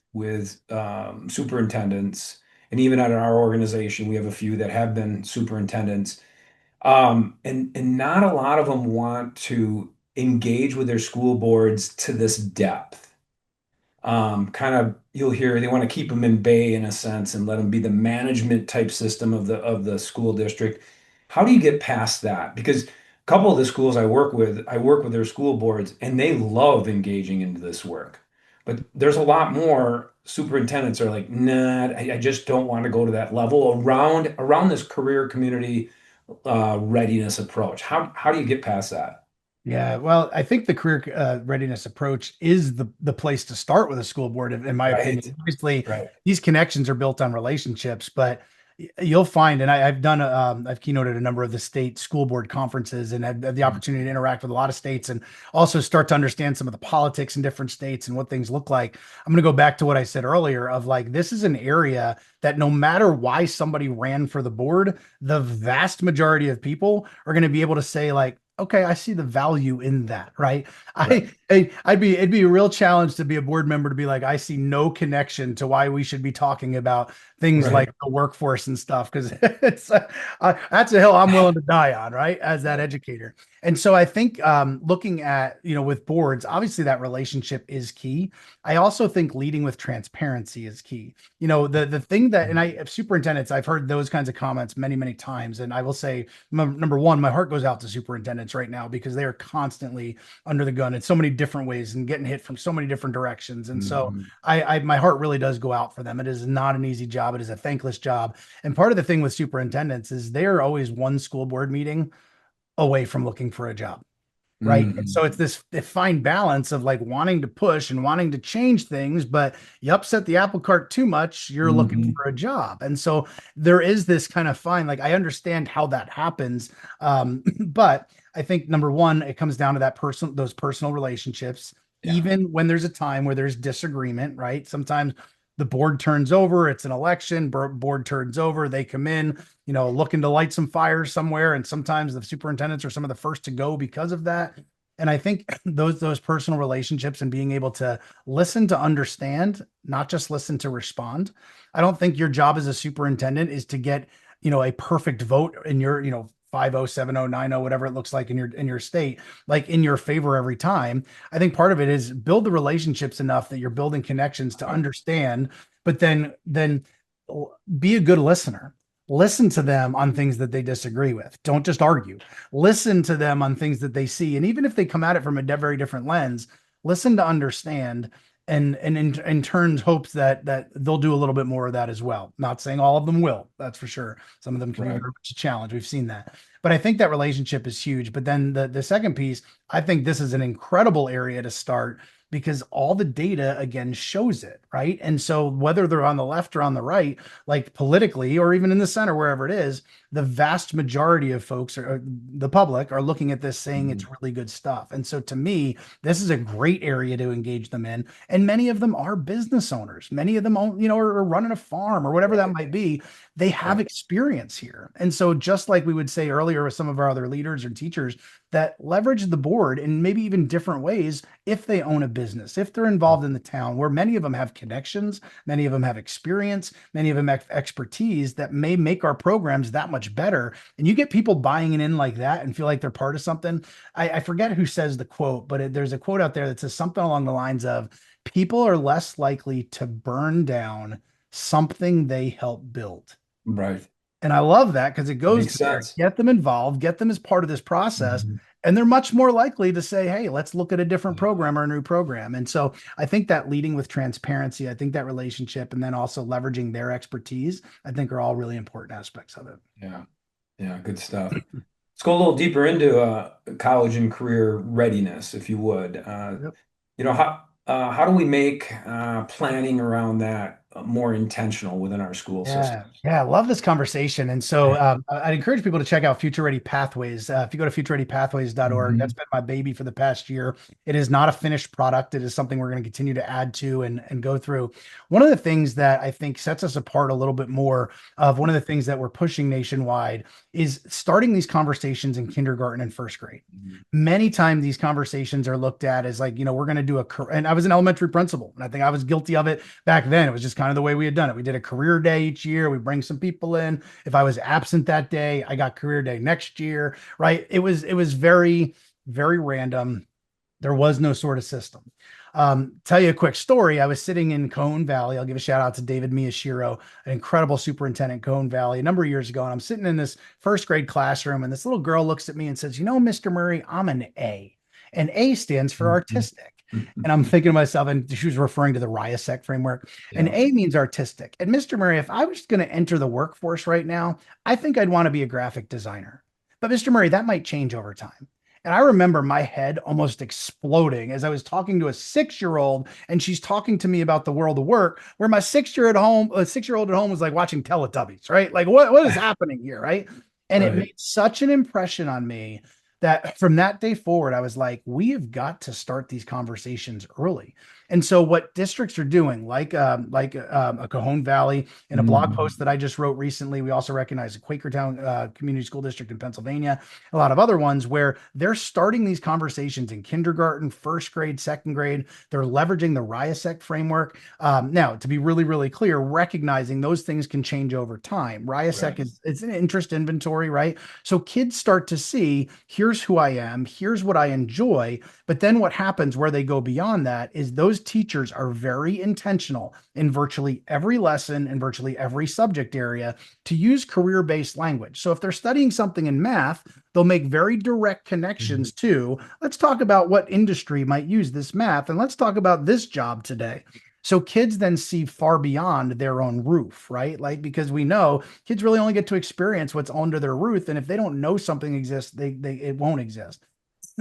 superintendents, and even at our organization, we have a few that have been superintendents, and not a lot of them want to engage with their school boards to this depth. Kind of you'll hear they want to keep them in bay in a sense and let them be the management type system of the school district. How do you get past that? Because a couple of the schools I work with their school boards and they love engaging into this work. But there's a lot more superintendents are like, nah, I just don't want to go to that level around this career community readiness approach. How do you get past that? Yeah, well, I think the career readiness approach is the place to start with a school board, in my Right, opinion. Obviously, right. these connections are built on relationships, but you'll find, and I've done, I've keynoted a number of the state school board conferences and had the opportunity to interact with a lot of states and also start to understand some of the politics in different states and what things look like. I'm going to go back to what I said earlier of like, this is an area that no matter why somebody ran for the board, the vast majority of people are going to be able to say like, okay, I see the value in that, right? Right, It'd be a real challenge to be a board member to be like, I see no connection to why we should be talking about things like right. the workforce and stuff because it's that's a hill I'm willing to die on, right? As that educator. And so I think looking at, with boards, obviously that relationship is key. I also think leading with transparency is key. The thing that, and I superintendents, I've heard those kinds of comments many, many times. And I will say, number one, my heart goes out to superintendents right now because they are constantly under the gun in so many different ways and getting hit from so many different directions. And so Mhm. my heart really does go out for them. It is not an easy job. It is a thankless job. And part of the thing with superintendents is they are always one school board meeting away from looking for a job. Right. And Mhm. so it's this fine balance of like wanting to push and wanting to change things, but you upset the apple cart too much, you're looking Mhm. for a job. And so there is this kind of fine, like I understand how that happens. But I think number one, it comes down to those personal relationships, Yeah. even when there's a time where there's disagreement, right? Sometimes the board turns over, it's an election, board turns over, they come in, looking to light some fires somewhere. And sometimes the superintendents are some of the first to go because of that. And I think those personal relationships and being able to listen to understand, not just listen to respond. I don't think your job as a superintendent is to get, a perfect vote in your, 5-0, 7-0, 9-0, whatever it looks like in your state, like in your favor every time. I think part of it is build the relationships enough that you're building connections to Right. understand, but then be a good listener. Listen to them on things that they disagree with. Don't just argue. Listen to them on things that they see. And even if they come at it from a very different lens, listen to understand and in turns hopes that they'll do a little bit more of that as well. Not saying all of them will, that's for sure. Some of them can be Right. very much a challenge. We've seen that. But I think that relationship is huge. But then the second piece, I think this is an incredible area to start because all the data again shows it, right? And so whether they're on the left or on the right, like politically or even in the center, wherever it is, the vast majority of folks or the public are looking at this saying it's Mhm. really good stuff. And so to me, this is a great area to engage them in. And many of them are business owners. Many of them own, are running a farm or whatever that Right. might be. They have Right. experience here. And so just like we would say earlier with some of our other leaders or teachers that leverage the board in maybe even different ways if they own a business, if they're involved in the town, where many of them have connections, many of them have experience, many of them have expertise that may make our programs that much better. And you get people buying it in like that and feel like they're part of something. I forget who says the quote, but there's a quote out there that says something along the lines of people are less likely to burn down something they help build. Right. And I love that because it goes Makes to there, sense. get them involved, get them as part of this process. Mhm. And they're much more likely to say, hey, let's look at a different program or a new program. And so I think that leading with transparency, I think that relationship, and then also leveraging their expertise, I think are all really important aspects of it. Yeah. Yeah. Good stuff. Let's go a little deeper into college and career readiness, if you would. Yep. How do we make planning around that more intentional within our school Yeah, systems? yeah, I love this conversation. And so I'd encourage people to check out Future Ready Pathways. If you go to futurereadypathways.org, that's Mhm. been my baby for the past year. It is not a finished product. It is something we're going to continue to add to and go through. One of the things that I think sets us apart a little bit more of one of the things that we're pushing nationwide is starting these conversations in kindergarten and first grade. Mhm. Many times these conversations are looked at as like, we're going to do and I was an elementary principal, and I think I was guilty of it back then. It was just kind of the way we had done it. We did a career day each year. We bring some people in. If I was absent that day, I got career day next year, right? It was very, very random. There was no sort of system. Tell you a quick story. I was sitting in Cone Valley. I'll give a shout out to David Miyashiro, an incredible superintendent, Cone Valley, a number of years ago. And I'm sitting in this first grade classroom, and this little girl looks at me and says, Mr. Murray, I'm an A. And A stands for Mhm. artistic. And I'm thinking to myself, and she was referring to the RIASEC framework, and Yeah. A means artistic. And Mr. Murray, if I was going to enter the workforce right now, I think I'd want to be a graphic designer. But Mr. Murray, that might change over time. And I remember my head almost exploding as I was talking to a 6-year-old, and she's talking to me about the world of work, where my 6-year-old at home was like watching Teletubbies, right? Like what is happening here, right? And it Right. made such an impression on me that from that day forward, I was like, we have got to start these conversations early. And so, what districts are doing, like a Cajon Valley, in a blog Mhm. post that I just wrote recently, we also recognize the Quakertown Community School District in Pennsylvania, a lot of other ones where they're starting these conversations in kindergarten, first grade, second grade. They're leveraging the RIASEC framework. Now, to be really, really clear, recognizing those things can change over time. RIASEC Right. is it's an interest inventory, right? So kids start to see, here's who I am, here's what I enjoy. But then what happens where they go beyond that is those teachers are very intentional in virtually every lesson and virtually every subject area to use career-based language. So if they're studying something in math, they'll make very direct Mhm. connections to, let's talk about what industry might use this math, and let's talk about this job today. So kids then see far beyond their own roof, right? Like, because we know kids really only get to experience what's under their roof. And if they don't know something exists, they it won't exist.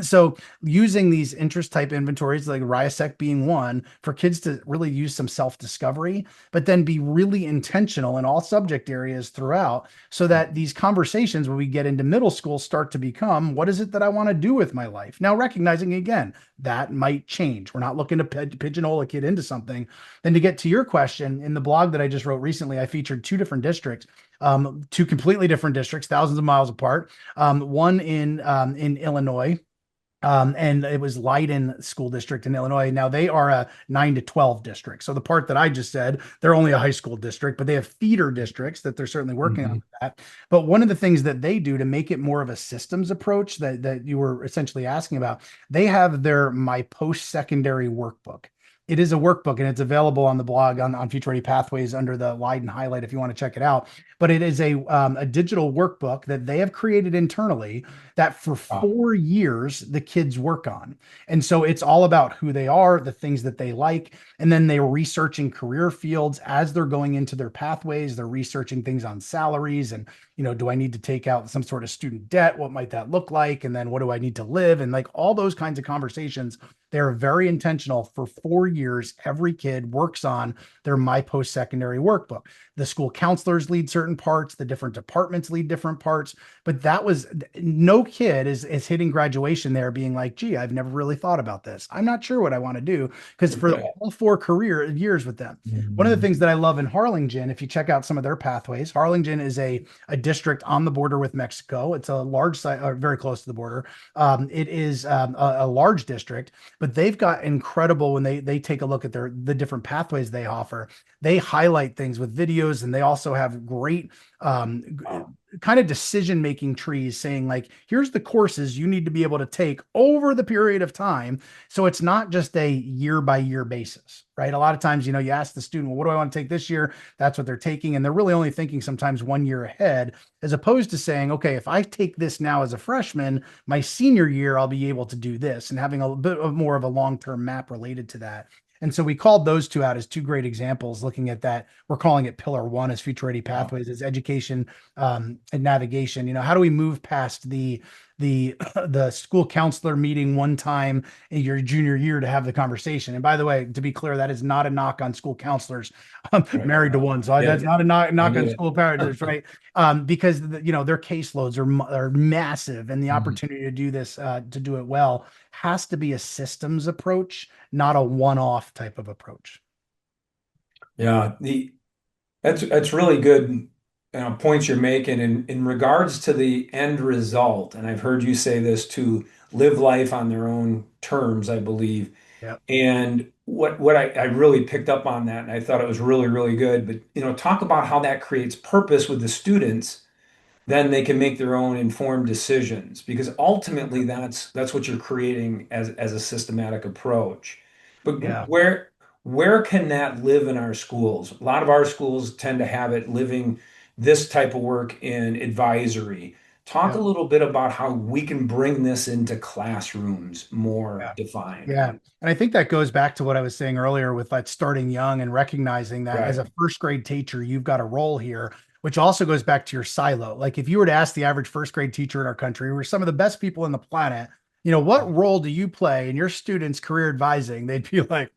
So using these interest type inventories like RIASEC being one for kids to really use some self-discovery, but then be really intentional in all subject areas throughout so that these conversations when we get into middle school start to become, what is it that I want to do with my life? Now, recognizing again, that might change. We're not looking to pigeonhole a kid into something. Then to get to your question, in the blog that I just wrote recently, I featured two different districts, two completely different districts, thousands of miles apart. One in Illinois, and it was Leiden School District in Illinois. Now they are a 9 to 12 district. So the part that I just said, they're only a high school district, but they have feeder districts that they're certainly working on Mhm. with that. But one of the things that they do to make it more of a systems approach that you were essentially asking about, they have their My Post-Secondary Workbook. It is a workbook and it's available on the blog on Future Ready Pathways under the Leiden highlight if you want to check it out. But it is a digital workbook that they have created internally that for Ah, 4 years the kids work on. And so it's all about who they are, the things that they like, and then they're researching career fields as they're going into their pathways. They're researching things on salaries and, do I need to take out some sort of student debt? What might that look like? And then what do I need to live? And like all those kinds of conversations They're very intentional. For 4 years, every kid works on their My Post-Secondary workbook. The school counselors lead certain parts, the different departments lead different parts. But that was no kid is hitting graduation there being like, gee, I've never really thought about this. I'm not sure what I want to do. Because for Okay. all 4 career years with them, one of the Mhm. things that I love in Harlingen, if you check out some of their pathways, Harlingen is a district on the border with Mexico. It's a large site, or very close to the border. It is a large district, but they've got incredible when they take a look at the different pathways they offer. They highlight things with videos, and they also have great Wow. kind of decision making trees saying like, here's the courses you need to be able to take over the period of time, so it's not just a year by year basis, right? A lot of times, you ask the student, well, what do I want to take this year? That's what they're taking. And they're really only thinking sometimes 1 year ahead, as opposed to saying, okay, if I take this now as a freshman, my senior year, I'll be able to do this, and having a bit of more of a long term map related to that. And so we called those two out as two great examples, looking at that. We're calling it pillar one as future ready Wow. pathways, as education and navigation. How do we move past the the school counselor meeting one time in your junior year to have the conversation? And by the way, to be clear, that is not a knock on school counselors. I'm Right. married to one, so Get that's it. not a I knock get on it. school parents, right? Because their caseloads are massive, and the Mhm. opportunity to do this to do it well has to be a systems approach, not a one-off type of approach. Yeah, that's really good, points you're making in regards to the end result. And I've heard you say this to live life on their own terms, I believe. Yeah, And what I really picked up on that, and I thought it was really, really good. But talk about how that creates purpose with the students, then they can make their own informed decisions because ultimately that's what you're creating as a systematic approach. But yeah, where can that live in our schools? A lot of our schools tend to have it living this type of work in advisory. Talk a yeah. little bit about how we can bring this into classrooms more Yeah. defined. Yeah. And I think that goes back to what I was saying earlier with like starting young and recognizing that as Right. a first grade teacher, you've got a role here, which also goes back to your silo. Like if you were to ask the average first grade teacher in our country, we're some of the best people on the planet, what role do you play in your students' career advising? They'd be like,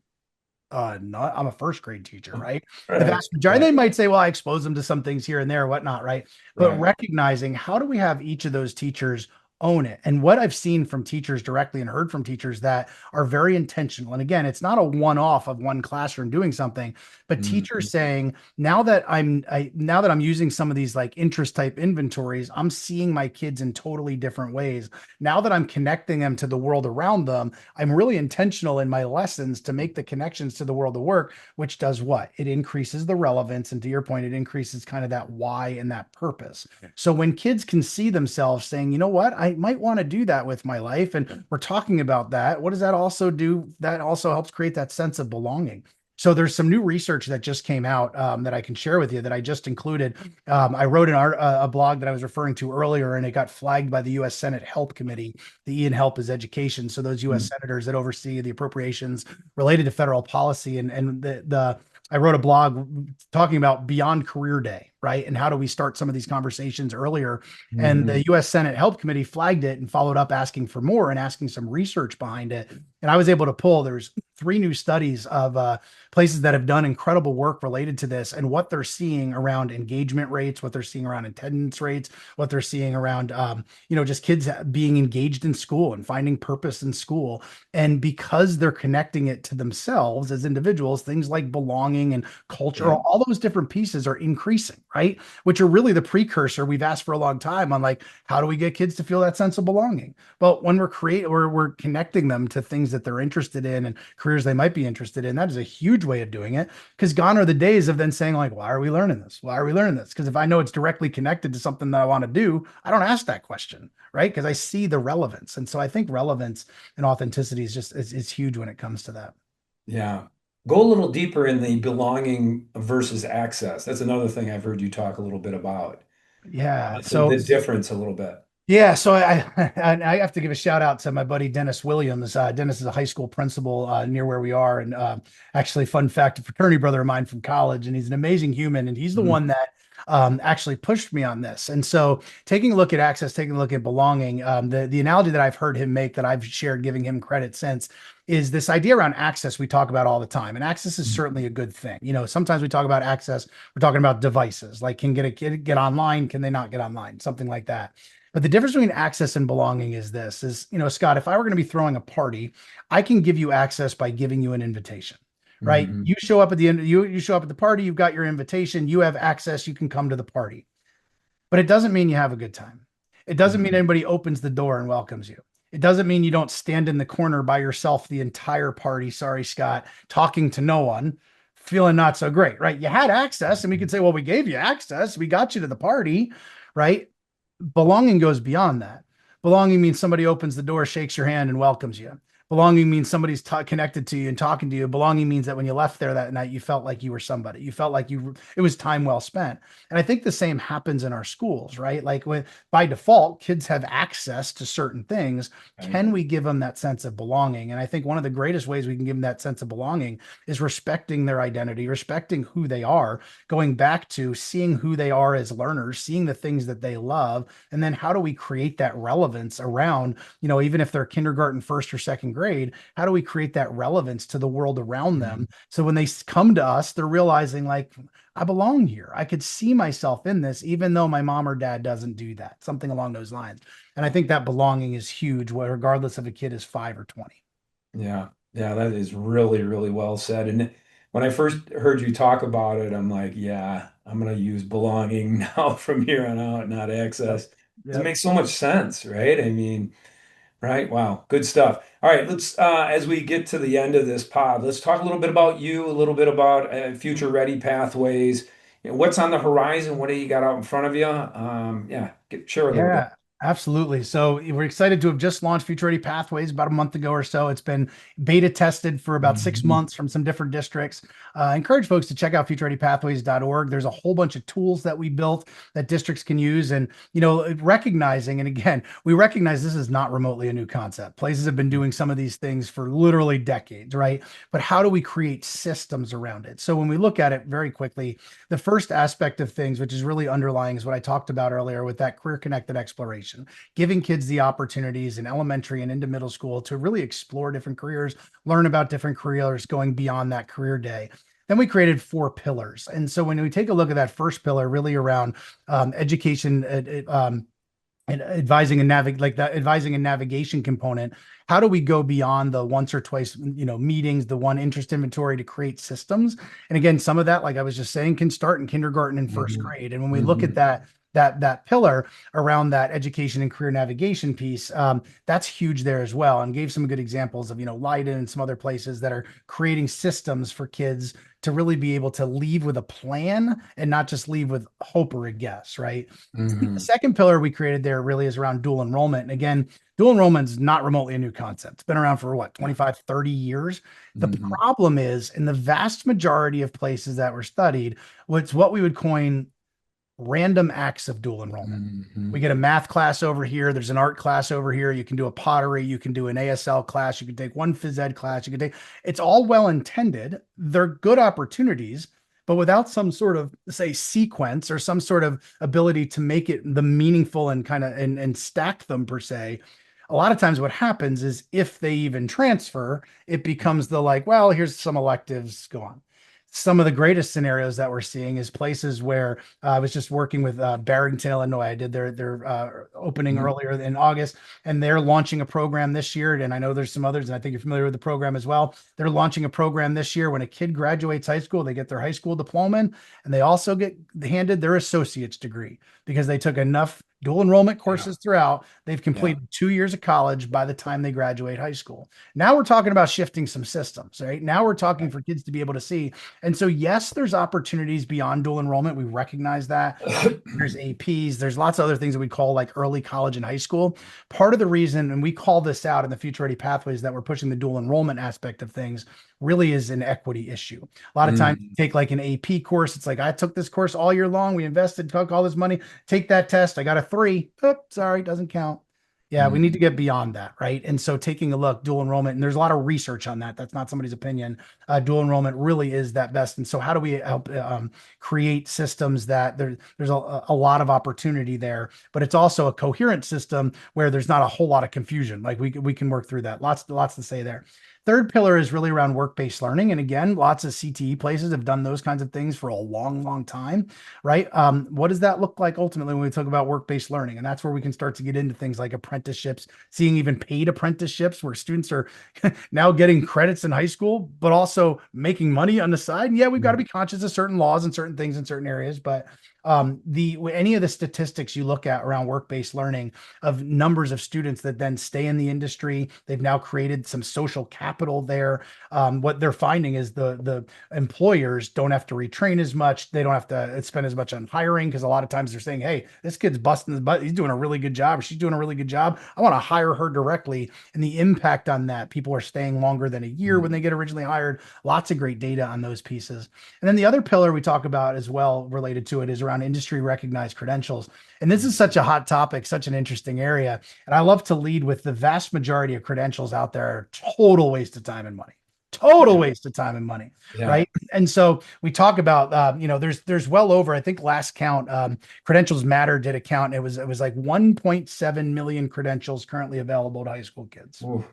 not I'm a first grade teacher, right? The Right. vast majority, Right. they might say, well, I expose them to some things here and there, whatnot, right? But Right. recognizing how do we have each of those teachers own it? And what I've seen from teachers directly and heard from teachers that are very intentional. And again, it's not a one-off of one classroom doing something, but teachers Mhm. saying, now that I'm using some of these like interest type inventories, I'm seeing my kids in totally different ways. Now that I'm connecting them to the world around them, I'm really intentional in my lessons to make the connections to the world of work, which does what? It increases the relevance. And to your point, it increases kind of that why and that purpose. So when kids can see themselves saying, you know what, I might want to do that with my life, and we're talking about that, what does that also do? That also helps create that sense of belonging. So there's some new research that just came out that I can share with you that I just included. I wrote a blog that I was referring to earlier, and it got flagged by the U.S. Senate Help Committee. The E and Help is education. So those U.S. Mhm. senators that oversee the appropriations related to federal policy, and the I wrote a blog talking about Beyond Career Day, right? And how do we start some of these conversations earlier? And the Mhm. U.S. Senate Help Committee flagged it and followed up asking for more and asking some research behind it. And I was able to pull, there's 3 new studies of places that have done incredible work related to this and what they're seeing around engagement rates, what they're seeing around attendance rates, what they're seeing around just kids being engaged in school and finding purpose in school. And because they're connecting it to themselves as individuals, things like belonging and culture, Yeah. all those different pieces are increasing, right? Which are really the precursor we've asked for a long time on like, how do we get kids to feel that sense of belonging? But when we're connecting them to things that they're interested in and careers they might be interested in, that is a huge way of doing it. Because gone are the days of then saying, like, why are we learning this? Why are we learning this? Because if I know it's directly connected to something that I want to do, I don't ask that question, right? Because I see the relevance. And so I think relevance and authenticity is huge when it comes to that. Yeah. Go a little deeper in the belonging versus access. That's another thing I've heard you talk a little bit about. Yeah. The difference a little bit. Yeah, so I have to give a shout out to my buddy Dennis Williams. Dennis is a high school principal near where we are, and actually, fun fact, a fraternity brother of mine from college, and he's an amazing human. And he's the Mhm. one that actually pushed me on this. And so taking a look at access, taking a look at belonging, the analogy that I've heard him make that I've shared, giving him credit since, is this idea around access we talk about all the time. And access is certainly a good thing. Sometimes we talk about access, we're talking about devices, like can get a kid get online, can they not get online, something like that. But the difference between access and belonging is this is, Scott, if I were going to be throwing a party, I can give you access by giving you an invitation, right? Hmm. You show up at the end, you show up at the party, you've got your invitation, you have access, you can come to the party. But it doesn't mean you have a good time. It doesn't mean Hmm. anybody opens the door and welcomes you. It doesn't mean you don't stand in the corner by yourself the entire party. Sorry, Scott, talking to no one, feeling not so great, right? You had access, and we could say, well, we gave you access, we got you to the party, right? Belonging goes beyond that. Belonging means somebody opens the door, shakes your hand, and welcomes you. Belonging means somebody's connected to you and talking to you. Belonging means that when you left there that night, you felt like you were somebody. You felt like it was time well spent. And I think the same happens in our schools, right? Like by default, kids have access to certain things. Right. Can we give them that sense of belonging? And I think one of the greatest ways we can give them that sense of belonging is respecting their identity, respecting who they are, going back to seeing who they are as learners, seeing the things that they love, and then how do we create that relevance around, even if they're kindergarten, first or second grade, how do we create that relevance to the world around them? So when they come to us, they're realizing like, I belong here. I could see myself in this, even though my mom or dad doesn't do that, something along those lines. And I think that belonging is huge, regardless if a kid is 5 or 20. Yeah, yeah, that is really, really well said. And when I first heard you talk about it, I'm like, yeah, I'm gonna use belonging now from here on out, not Yep. access. Because it Yep. makes so much sense, right? I mean, right? Wow, good stuff. All right, let's as we get to the end of this pod, let's talk a little bit about you, a little bit about future ready pathways. What's on the horizon? What do you got out in front of you? Yeah, share a little bit. Yeah, absolutely. So we're excited to have just launched Future Ready Pathways about a month ago or so. It's been beta tested for about six Mhm. months from some different districts. I encourage folks to check out futurereadypathways.org. There's a whole bunch of tools that we built that districts can use. And, recognizing, and again, we recognize this is not remotely a new concept. Places have been doing some of these things for literally decades, right? But how do we create systems around it? So when we look at it very quickly, the first aspect of things, which is really underlying, is what I talked about earlier with that career connected exploration, giving kids the opportunities in elementary and into middle school to really explore different careers, learn about different careers going beyond that career day. Then we created 4 pillars. And so when we take a look at that first pillar, really around education, and advising and like that advising and navigation component, how do we go beyond the once or twice meetings, the one interest inventory, to create systems? And again, some of that, like I was just saying, can start in kindergarten and first Mhm. grade. And when we look at Mhm. that pillar around that education and career navigation piece, that's huge there as well, and gave some good examples of Leiden and some other places that are creating systems for kids to really be able to leave with a plan and not just leave with hope or a guess, right? The Mhm. second pillar we created there really is around dual enrollment. And again, dual enrollment is not remotely a new concept. It's been around for what, Yeah. 25, 30 years. The Mhm. problem is in the vast majority of places that were studied, what's what we would coin random acts of dual enrollment. We Mhm. get a math class over here. There's an art class over here. You can do a pottery. You can do an ASL class. You can take one phys ed class. You can take, it's all well intended. They're good opportunities, but without some sort of, say, sequence or some sort of ability to make it the meaningful and kind of and stack them per se. A lot of times what happens is if they even transfer, it becomes the like, well, here's some electives, go on. Some of the greatest scenarios that we're seeing is places where I was just working with Barrington, Illinois. I did their opening Mhm. earlier in August, and they're launching a program this year. And I know there's some others, and I think you're familiar with the program as well. They're launching a program this year. When a kid graduates high school, they get their high school diploma, and they also get handed their associate's degree because they took enough dual enrollment Yeah. courses throughout. They've Yeah. completed 2 years of college by the time they graduate high school. Now we're talking about shifting some systems, right? Now we're talking Right. for kids to be able to see. And so, yes, there's opportunities beyond dual enrollment. We recognize that. There's APs, there's lots of other things that we call like early college and high school. Part of the reason, and we call this out in the Future Ready Pathways, that we're pushing the dual enrollment aspect of things really is an equity issue. A lot of times, you Mhm. take like an AP course. It's like, I took this course all year long. We invested, took all this money, take that test. I got a 3. Oh, sorry, doesn't count. Yeah, we need to get beyond that, right? And so taking a look, dual enrollment, and there's a lot of research on that. That's not somebody's opinion. Dual enrollment really is that best. And so how do we help create systems that there's a lot of opportunity there, but it's also a coherent system where there's not a whole lot of confusion. Like we can work through that. Lots to say there. Third pillar is really around work-based learning. And again, lots of CTE places have done those kinds of things for a long, long time, right? What does that look like ultimately when we talk about work-based learning? And that's where we can start to get into things like apprenticeships, seeing even paid apprenticeships where students are now getting credits in high school, but also making money on the side. And yeah, we've got to be conscious of certain laws and certain things in certain areas, but the any of the statistics you look at around work-based learning of numbers of students that then stay in the industry, they've now created some social capital there. What they're finding is the employers don't have to retrain as much. They don't have to spend as much on hiring because a lot of times they're saying, "Hey, this kid's busting his butt. He's doing a really good job. She's doing a really good job. I want to hire her directly." And the impact on that, people are staying longer than a year when they get originally hired. Lots of great data on those pieces. And then the other pillar we talk about as well related to it is around industry recognized credentials. And this is such a hot topic, such an interesting area. And I love to lead with the vast majority of credentials out there are total waste of time and money. Total Yeah. waste of time and money, Yeah. right? And so we talk about, there's well over, I think last count, Credentials Matter did a count. It was like 1.7 million credentials currently available to high school kids. Ooh.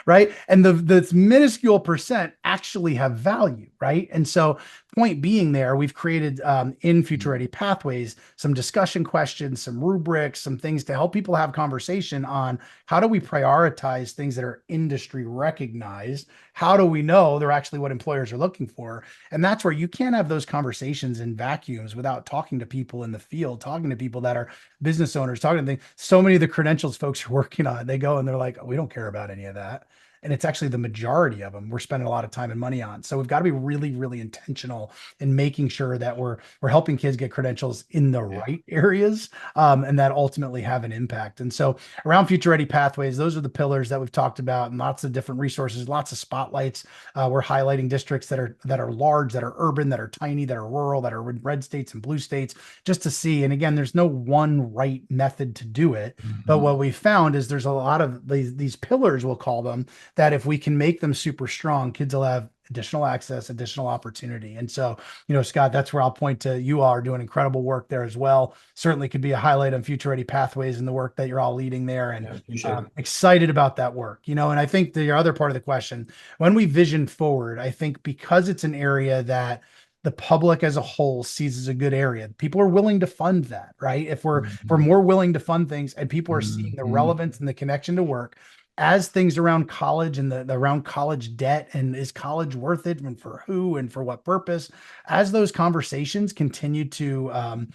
Right? And the minuscule percent actually have value, right? And so, point being, there we've created in Future Ready Pathways some discussion questions, some rubrics, some things to help people have conversation on how do we prioritize things that are industry recognized. How do we know they're actually what employers are looking for? And that's where you can't have those conversations in vacuums without talking to people in the field, talking to people that are business owners, talking to things. So many of the credentials folks are working on, they go and they're like, oh, we don't care about any of that. And it's actually the majority of them we're spending a lot of time and money on. So we've got to be really, really intentional in making sure that we're helping kids get credentials in the Yeah. right areas, and that ultimately have an impact. And so around Future Ready Pathways, those are the pillars that we've talked about, and lots of different resources, lots of spotlights. We're highlighting districts that are large, that are urban, that are tiny, that are rural, that are in red states and blue states, just to see. And again, there's no one right method to do it, but Mhm. what we found is there's a lot of these pillars, we'll call them, that if we can make them super strong, kids will have additional access, additional opportunity. And so, Scott, that's where I'll point to. You all are doing incredible work there as well. Certainly could be a highlight on Future Ready Pathways and the work that you're all leading there. And Yeah, appreciate it. excited about that work. And I think the other part of the question, when we vision forward, I think because it's an area that the public as a whole sees as a good area, people are willing to fund that, right? If we're Mhm. more willing to fund things and people are seeing the Mhm. relevance and the connection to work, as things around college and the around college debt, and is college worth it and for who and for what purpose, as those conversations continue to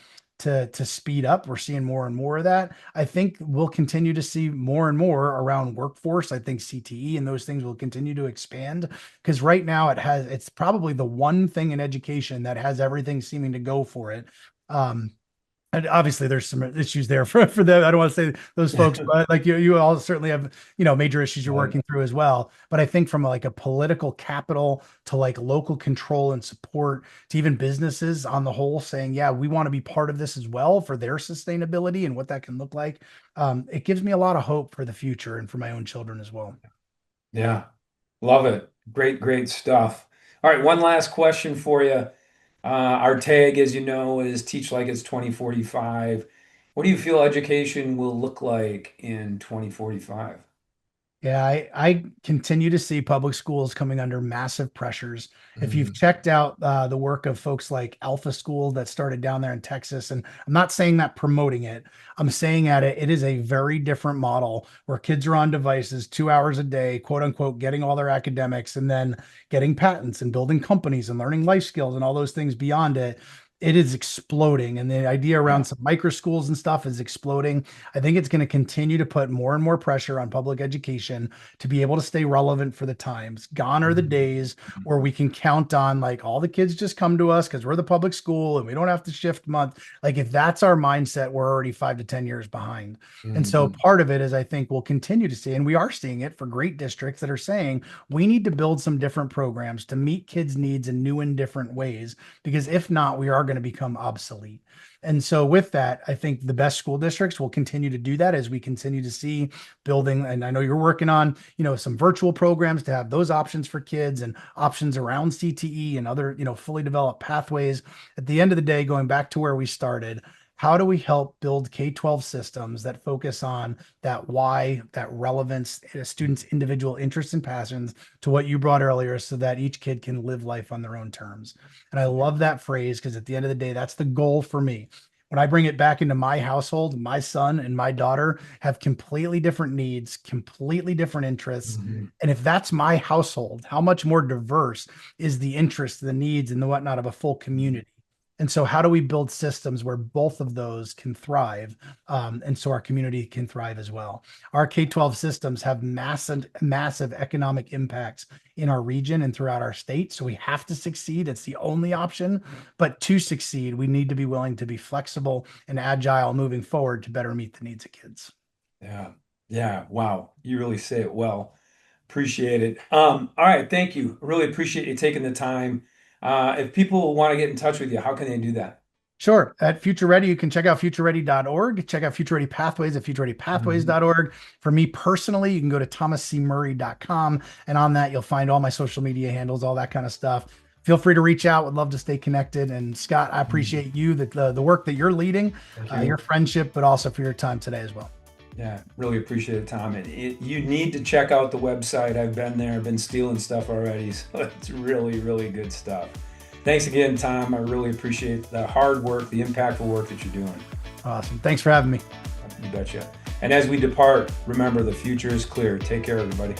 speed up, we're seeing more and more of that. I think we'll continue to see more and more around workforce. I think CTE and those things will continue to expand because right now it's probably the one thing in education that has everything seeming to go for it. And obviously there's some issues there for them. I don't want to say those folks, but like you all certainly have, major issues you're Right. working through as well. But I think from like a political capital to like local control and support to even businesses on the whole saying, yeah, we want to be part of this as well for their sustainability and what that can look like. It gives me a lot of hope for the future and for my own children as well. Yeah. Love it. Great, great stuff. All right, one last question for you. Our tag, as you know, is Teach Like It's 2045. What do you feel education will look like in 2045? Yeah, I continue to see public schools coming under massive pressures. If you've Mhm. checked out the work of folks like Alpha School that started down there in Texas, and I'm not saying that promoting it, I'm saying at it is a very different model where kids are on devices 2 hours a day, quote unquote, getting all their academics and then getting patents and building companies and learning life skills and all those things beyond it. It is exploding. And the idea around Yeah. some micro schools and stuff is exploding. I think it's going to continue to put more and more pressure on public education to be able to stay relevant for the times. Gone are the Mhm. days where we can count on like all the kids just come to us because we're the public school and we don't have to shift month. Like if that's our mindset, we're already 5 to 10 years behind. And so Mhm. part of it is I think we'll continue to see, and we are seeing it for great districts that are saying we need to build some different programs to meet kids' needs in new and different ways. Because if not, we are going going to become obsolete. And so with that, I think the best school districts will continue to do that as we continue to see building. And I know you're working on, some virtual programs to have those options for kids and options around CTE and other, fully developed pathways. At the end of the day, going back to where we started, how do we help build K-12 systems that focus on that why, that relevance, a student's individual interests and passions to what you brought earlier so that each kid can live life on their own terms? And I love that phrase because at the end of the day, that's the goal for me. When I bring it back into my household, my son and my daughter have completely different needs, completely different interests. Mhm. And if that's my household, how much more diverse is the interests, the needs, and the whatnot of a full community? And so, how do we build systems where both of those can thrive? And so our community can thrive as well. Our K-12 systems have massive, massive economic impacts in our region and throughout our state. So we have to succeed. It's the only option. But to succeed, we need to be willing to be flexible and agile moving forward to better meet the needs of kids. Yeah. Yeah. Wow. You really say it well. Appreciate it. All right. Thank you. Really appreciate you taking the time. If people want to get in touch with you, how can they do that? Sure. At Future Ready, you can check out futureready.org. Check out Future Ready Pathways at Mhm. futurereadypathways.org. For me personally, you can go to thomascmurray.com. And on that, you'll find all my social media handles, all that kind of stuff. Feel free to reach out. Would love to stay connected. And Scott, I Mhm. appreciate you, the work that you're leading, Thank your you. friendship, but also for your time today as well. Yeah, really appreciate it, Tom. And you need to check out the website. I've been there, I've been stealing stuff already. So it's really, really good stuff. Thanks again, Tom. I really appreciate the hard work, the impactful work that you're doing. Awesome. Thanks for having me. You betcha. And as we depart, remember the future is clear. Take care, everybody.